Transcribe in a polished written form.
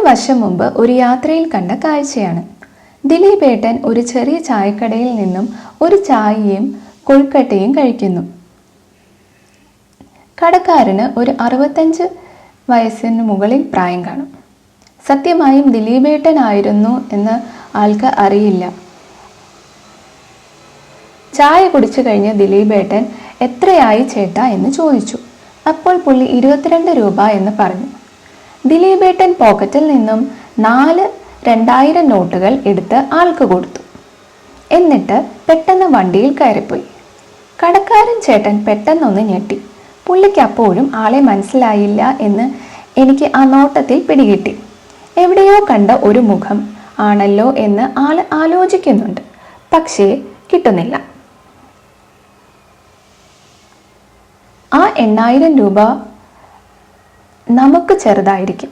വർഷം മുമ്പ് ഒരു യാത്രയിൽ കണ്ട കാഴ്ചയാണ്. ദിലീപേട്ടൻ ഒരു ചെറിയ ചായക്കടയിൽ നിന്നും ഒരു ചായയും കൊഴുക്കട്ടയും കഴിക്കുന്നു. കടക്കാരന് ഒരു 65 വയസ്സിന് മുകളിൽ പ്രായം കാണും. സത്യമായും ദിലീപേട്ടനായിരുന്നു എന്ന് ആൾക്ക് അറിയില്ല. ചായ കുടിച്ചു കഴിഞ്ഞ് ദിലീപേട്ടൻ എത്രയായി ചേട്ടാ എന്ന് ചോദിച്ചു. അപ്പോൾ പുള്ളി 22 രൂപ എന്ന് പറഞ്ഞു. ദിലീപേട്ടൻ പോക്കറ്റിൽ നിന്നും 4 2000 നോട്ടുകൾ എടുത്ത് ആൾക്ക് കൊടുത്തു. എന്നിട്ട് പെട്ടെന്ന് വണ്ടിയിൽ കയറിപ്പോയി. കടക്കാരൻ ചേട്ടൻ പെട്ടെന്നൊന്ന് ഞെട്ടി. പുള്ളിക്ക് അപ്പോഴും ആളെ മനസ്സിലായില്ല എന്ന് എനിക്ക് ആ നോട്ടത്തിൽ പിടികിട്ടി. എവിടെയോ കണ്ട ഒരു മുഖം ആണല്ലോ എന്ന് ആള് ആലോചിക്കുന്നുണ്ട്. പക്ഷേ കിട്ടുന്നില്ല. ആ 8000 രൂപ നമുക്ക് ചെറുതായിരിക്കും.